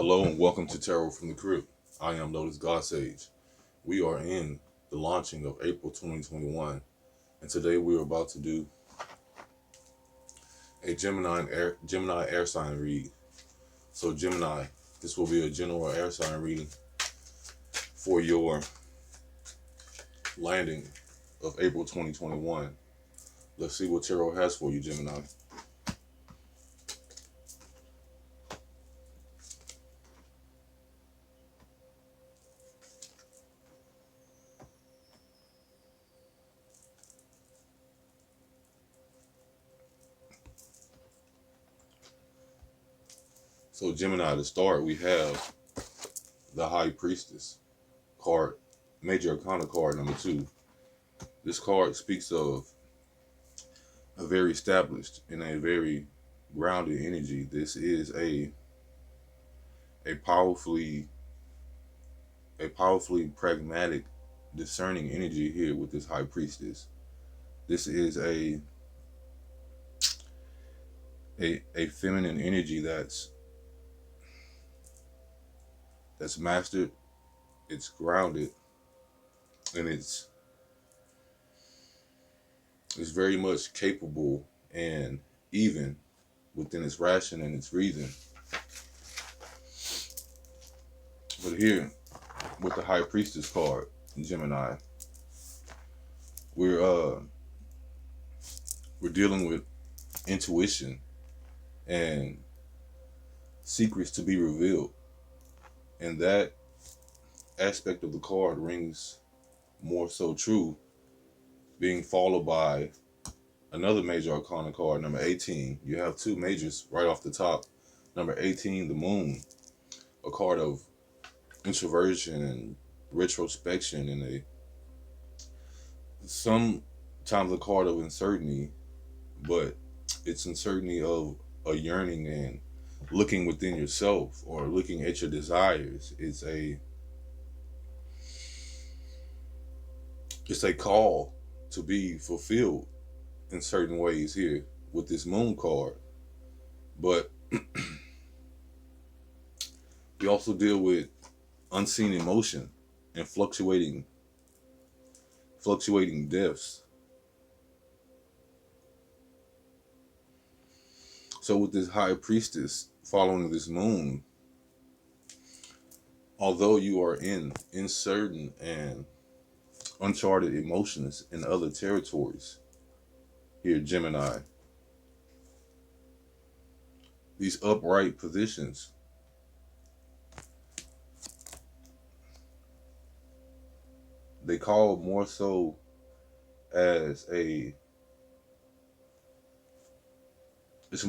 Hello and welcome to Tarot from the Crypt. I am Lotus God Sage. We are in the launching of April 2021, and today we are about to do a Gemini air sign read. So Gemini, this will be a general air sign reading for your landing of April 2021. Let's see what Tarot has for you, Gemini. So Gemini, to start, we have the High Priestess card, Major Arcana card number 2. This card speaks of a very established and a very grounded energy. This is a powerfully pragmatic, discerning energy here with this High Priestess. This is a feminine energy that's mastered, it's grounded, and it's very much capable and even within its ration and its reason. But here, with the High Priestess card, Gemini, we're dealing with intuition and secrets to be revealed. And that aspect of the card rings more so true, being followed by another Major Arcana card, number 18. You have two majors right off the top. Number 18, the Moon, a card of introversion and retrospection, and sometimes a card of uncertainty, but it's uncertainty of a yearning and looking within yourself or looking at your desires. It's a call to be fulfilled in certain ways here with this Moon card. But we also deal with unseen emotion and fluctuating depths. So with this High Priestess following this Moon, although you are in uncertain and uncharted emotions in other territories here, Gemini, these upright positions they call more so as it's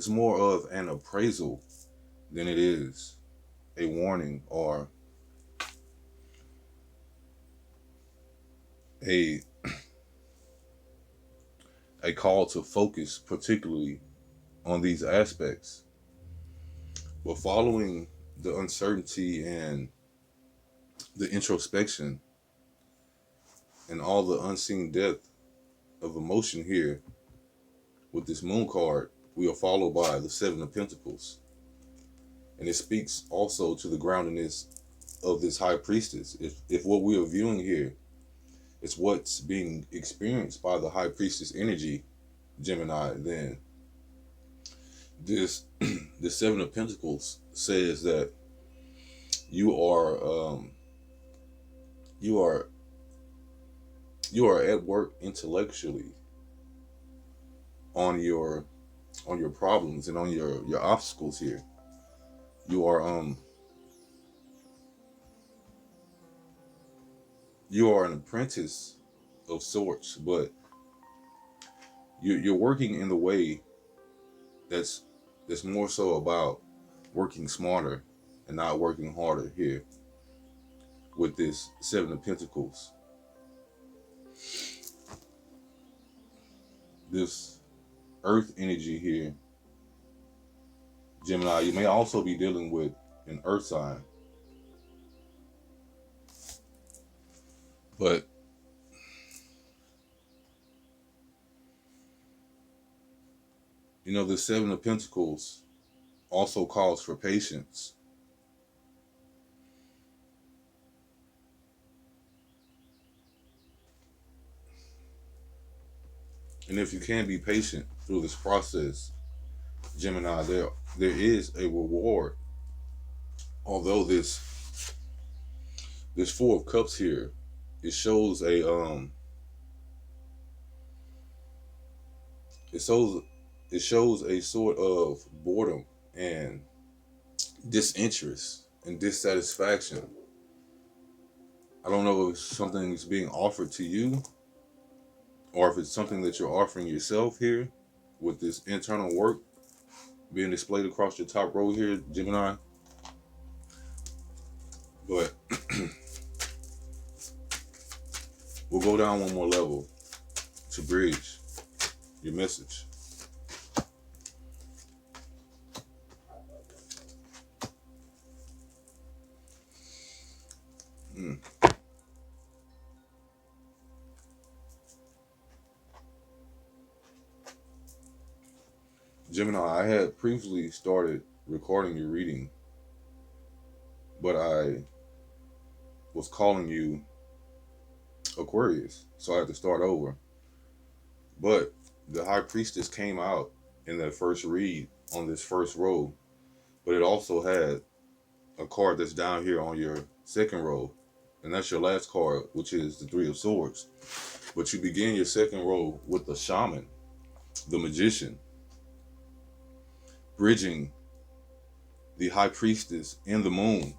more of an appraisal than it is a warning or a call to focus particularly on these aspects. But following the uncertainty and the introspection and all the unseen depth of emotion here with this Moon card, we are followed by the Seven of Pentacles. And it speaks also to the groundedness of this High Priestess. If what we are viewing here is what's being experienced by the High Priestess energy, Gemini, then this the Seven of Pentacles says that you are at work intellectually on your problems and on your obstacles here. You are an apprentice of sorts, but you're working in the way that's more so about working smarter and not working harder here with this Seven of Pentacles. This Earth energy here, Gemini, you may also be dealing with an Earth sign. But the Seven of Pentacles also calls for patience. And if you can be patient through this process, Gemini, there is a reward. Although this Four of Cups here, it shows a it shows it shows a sort of boredom and disinterest and dissatisfaction. I don't know if something's being offered to you or if it's something that you're offering yourself here with this internal work being displayed across your top row here, Gemini. But we'll go down one more level to bridge your message. Mm. Gemini, I had previously started recording your reading, but I was calling you Aquarius, so I had to start over. But the High Priestess came out in that first read on this first row, but it also had a card that's down here on your second row, and that's your last card, which is the Three of Swords. But you begin your second row with the Shaman, the Magician, bridging the High Priestess and the Moon.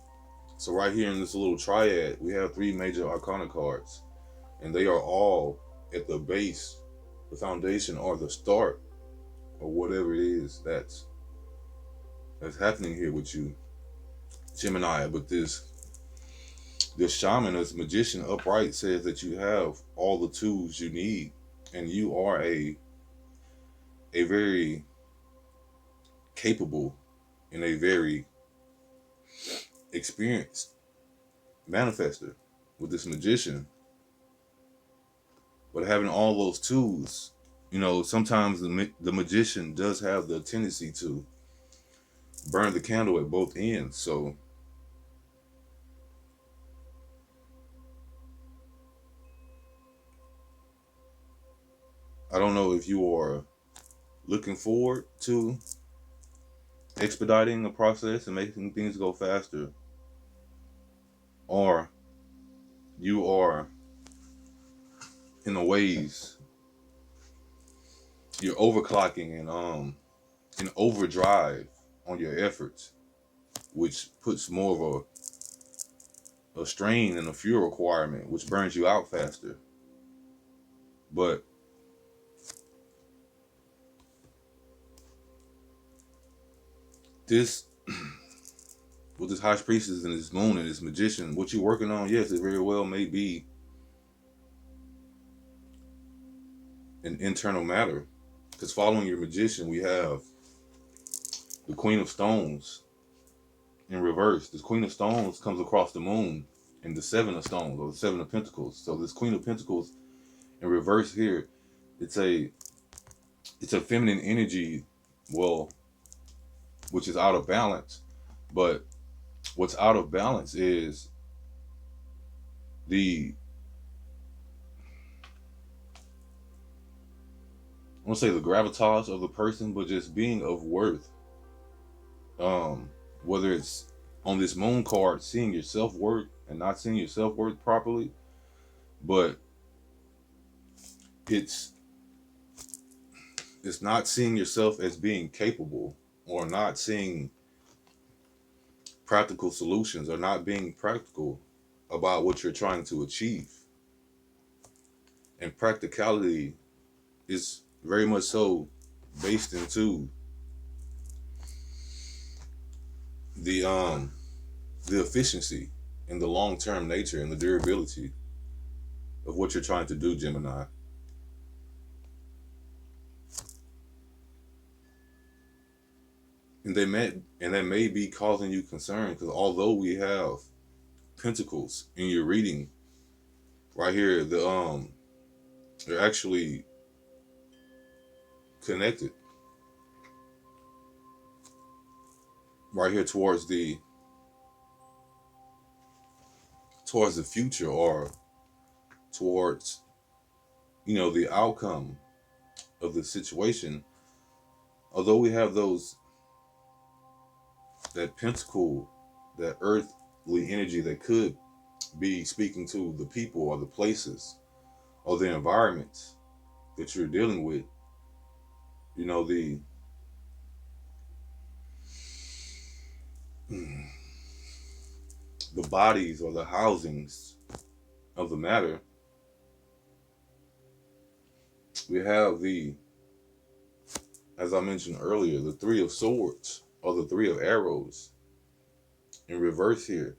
So right here in this little triad, we have three major arcana cards, and they are all at the base, the foundation, or the start, or whatever it is that's happening here with you, Gemini. But this shaman, this magician upright, says that you have all the tools you need, and you are a very capable and a very experienced manifester with this magician. But having all those tools, you know, sometimes the magician does have the tendency to burn the candle at both ends. So I don't know if you are looking forward to expediting the process and making things go faster, or you are in a ways you're overclocking and in overdrive on your efforts, which puts more of a strain and a fuel requirement, which burns you out faster. But this with this high priestess and this moon and this magician, what you're working on, yes, it very well may be an internal matter. Because following your magician, we have the Queen of Stones in reverse. This Queen of Stones comes across the moon and the Seven of Stones, or the Seven of Pentacles. So this Queen of Pentacles in reverse here, it's a feminine energy, well, which is out of balance. But what's out of balance is I won't say the gravitas of the person, but just being of worth. Whether it's on this moon card, seeing your self-worth and not seeing your self-worth properly, but it's not seeing yourself as being capable, or not seeing practical solutions, or not being practical about what you're trying to achieve. And practicality is very much so based into the efficiency and the long-term nature and the durability of what you're trying to do, Gemini. And that may be causing you concern, because although we have pentacles in your reading right here, they're actually connected. right here towards the future, or towards, the outcome of the situation. Although we have that pentacle, that earthly energy that could be speaking to the people or the places or the environments that you're dealing with, you know, the bodies or the housings of the matter. We have as I mentioned earlier, the three of swords or the three of arrows in reverse here,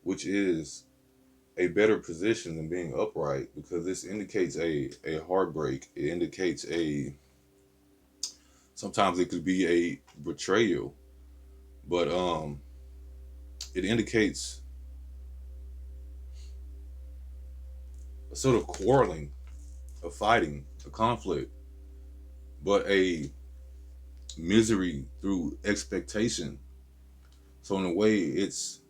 which is a better position than being upright, because this indicates a heartbreak. It indicates sometimes it could be a betrayal, but it indicates a sort of quarreling, a fighting, a conflict, but a misery through expectation. So in a way, it's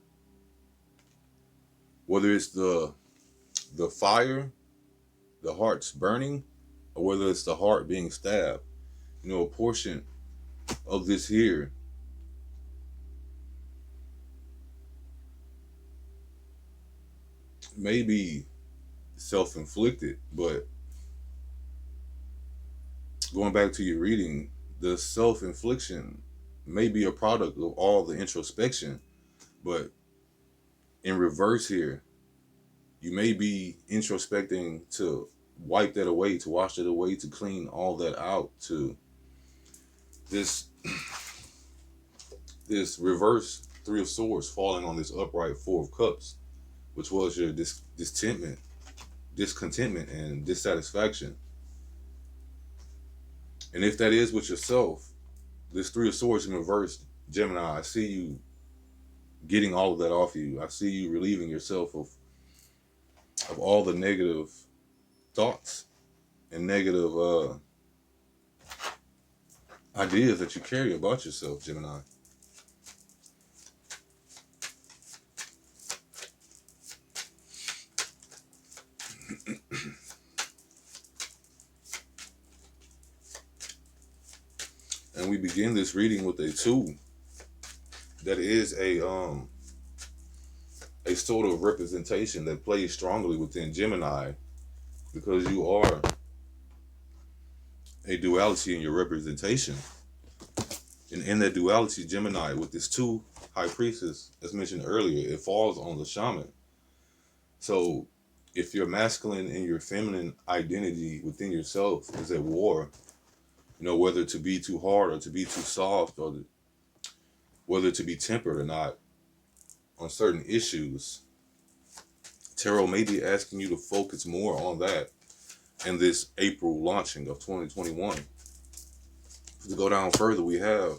whether it's the fire, the heart's burning, or whether it's the heart being stabbed. A portion of this here may be self-inflicted, but going back to your reading, the self-infliction may be a product of all the introspection, but in reverse here, you may be introspecting to wipe that away, to wash it away, to clean all that out, to this this reverse three of swords falling on this upright four of cups, which was your discontentment and dissatisfaction. And if that is with yourself, this three of swords in reverse, Gemini, I see you getting all of that off you. I see you relieving yourself of all the negative thoughts and negative ideas that you carry about yourself, Gemini. And we begin this reading with a two that is a sort of representation that plays strongly within Gemini, because you are a duality in your representation. And in that duality, Gemini, with this two high priestess, as mentioned earlier, it falls on the shaman. So if your masculine and your feminine identity within yourself is at war, whether to be too hard or to be too soft, or whether to be tempered or not on certain issues, tarot may be asking you to focus more on that in this April launching of 2021. To go down further, we have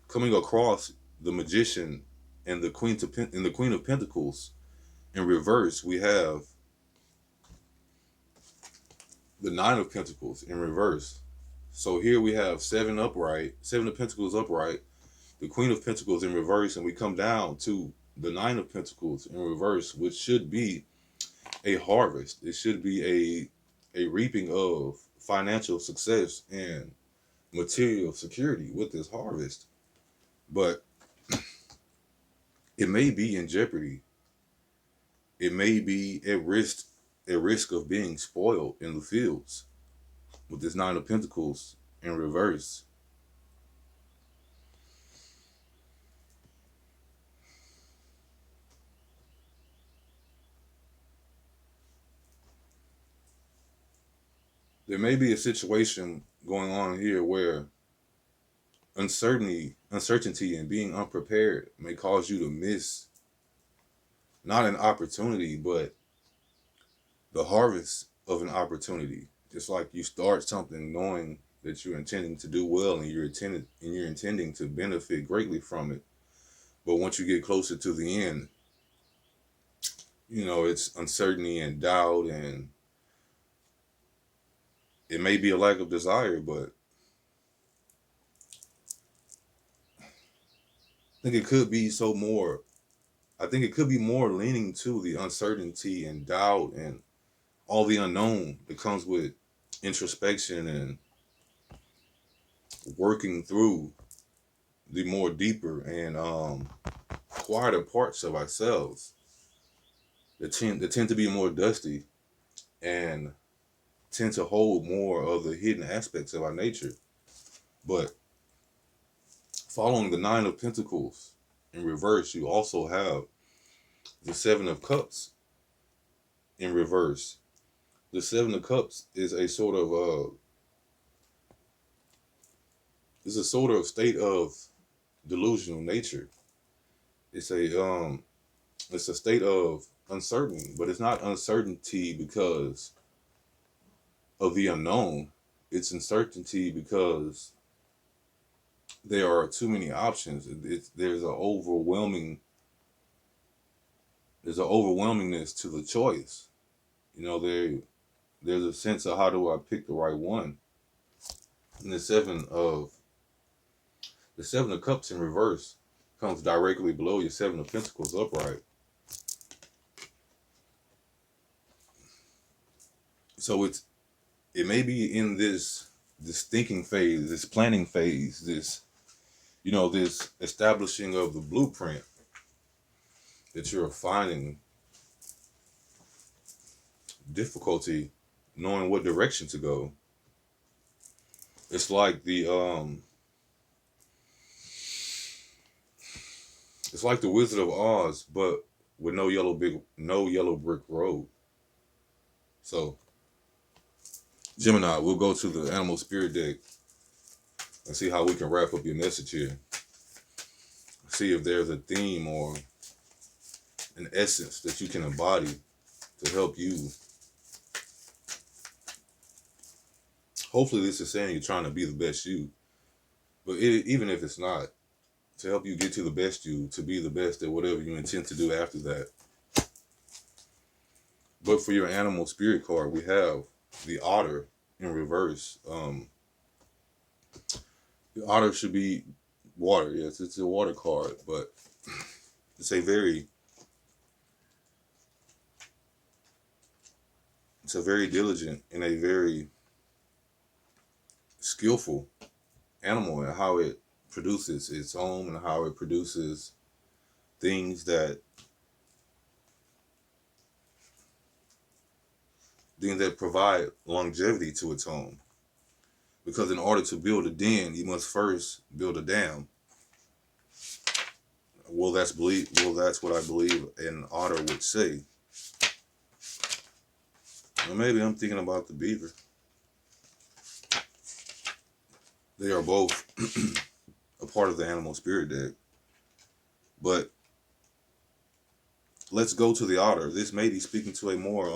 coming across the Magician and the Queen of Pentacles in reverse. We have the Nine of Pentacles in reverse. So here we have seven of Pentacles upright, the Queen of Pentacles in reverse, and we come down to the Nine of Pentacles in reverse, which should be a harvest. It should be a reaping of financial success and material security with this harvest. But it may be in jeopardy. It may be at risk of being spoiled in the fields with this Nine of Pentacles in reverse. There may be a situation going on here where uncertainty and being unprepared may cause you to miss not an opportunity, but the harvest of an opportunity. It's like you start something knowing that you're intending to do well, and you're intending to benefit greatly from it. But once you get closer to the end, it's uncertainty and doubt, and It may be a lack of desire, but I think it could be so more. I think it could be more leaning to the uncertainty and doubt and all the unknown that comes with introspection and working through the more deeper and quieter parts of ourselves that tend to be more dusty and tend to hold more of the hidden aspects of our nature. But following the Nine of Pentacles in reverse, you also have the Seven of Cups in reverse. The Seven of Cups is a sort of state of delusional nature. It's a state of uncertainty, but it's not uncertainty because of the unknown. It's uncertainty because there are too many options. There's an overwhelmingness to the choice. You know, there's a sense of how do I pick the right one. And the seven of cups in reverse comes directly below your seven of pentacles upright. So it may be in this thinking phase, this planning phase, this establishing of the blueprint that you're finding difficulty knowing what direction to go. It's like the Wizard of Oz, but with no yellow brick road. So Gemini, we'll go to the animal spirit deck and see how we can wrap up your message here. See if there's a theme or an essence that you can embody to help you. Hopefully this is saying you're trying to be the best you, but even if it's not, to help you get to the best you, to be the best at whatever you intend to do after that. But for your animal spirit card, we have the otter in reverse. The otter should be water. Yes, it's a water card, but it's a very diligent and a very skillful animal in how it produces its home and how it produces things that provide longevity to its home. Because in order to build a den, you must first build a dam. Well, that's what I believe an otter would say. Or maybe I'm thinking about the beaver. They are both a part of the animal spirit deck. But let's go to the otter. This may be speaking to a more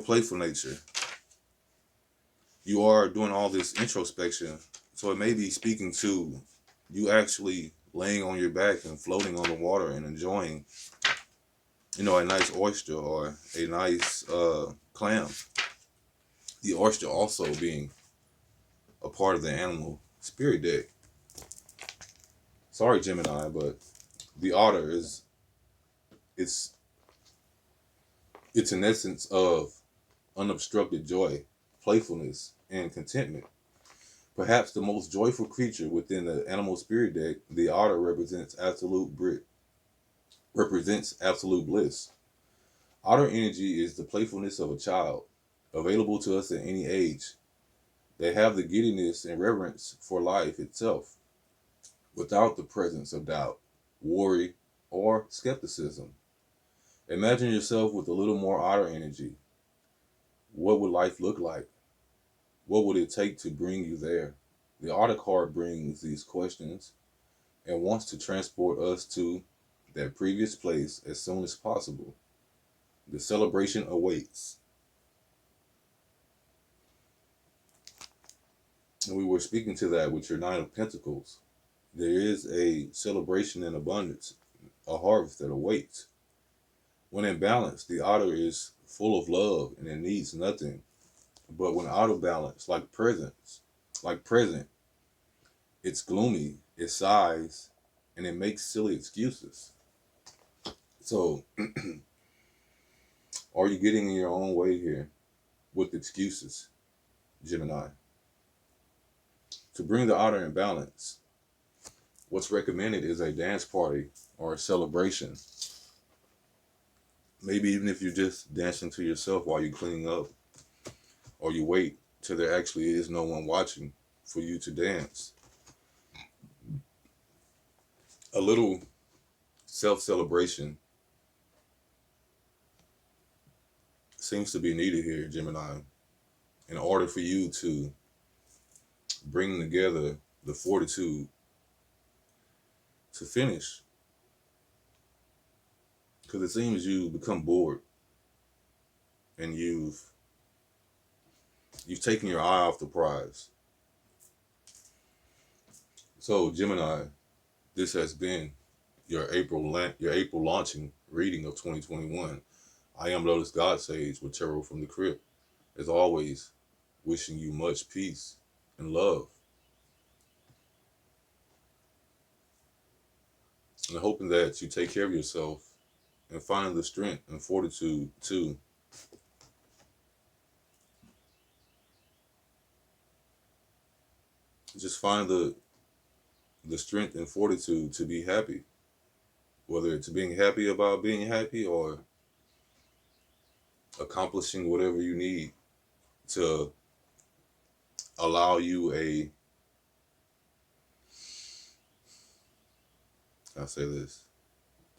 playful nature. You are doing all this introspection, so it may be speaking to you actually laying on your back and floating on the water and enjoying, a nice oyster or a nice clam. The oyster also being a part of the animal spirit deck. Sorry, Gemini, but the otter it's an essence of unobstructed joy, playfulness, and contentment. Perhaps the most joyful creature within the animal spirit deck, the otter represents absolute bliss. Otter energy is the playfulness of a child, available to us at any age. They have the giddiness and reverence for life itself, without the presence of doubt, worry, or skepticism. Imagine yourself with a little more otter energy. What would life look like? What would it take to bring you there? The otter card brings these questions and wants to transport us to that previous place as soon as possible. The celebration awaits. And we were speaking to that with your Nine of Pentacles. There is a celebration in abundance, a harvest that awaits. When in balance, the otter is full of love and it needs nothing. But when out of balance, like present, it's gloomy, it sighs, and it makes silly excuses. So, are you getting in your own way here with excuses, Gemini? To bring the otter in balance, what's recommended is a dance party or a celebration. Maybe even if you're just dancing to yourself while you're cleaning up, or you wait till there actually is no one watching for you to dance. A little self celebration seems to be needed here, Gemini, in order for you to bring together the fortitude to finish. Because it seems you become bored and you've taken your eye off the prize. So, Gemini, this has been your April launching reading of 2021. I am Lotus God Sage with Tarot from the Crypt. As always, wishing you much peace and love, and hoping that you take care of yourself and find the strength and fortitude to just find the strength and fortitude to be happy, whether it's being happy about being happy or accomplishing whatever you need to allow you I'll say this,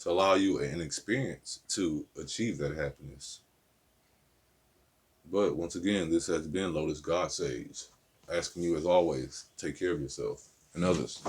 to allow you an experience to achieve that happiness. But once again, this has been Lotus God Sage, asking you as always, take care of yourself and others.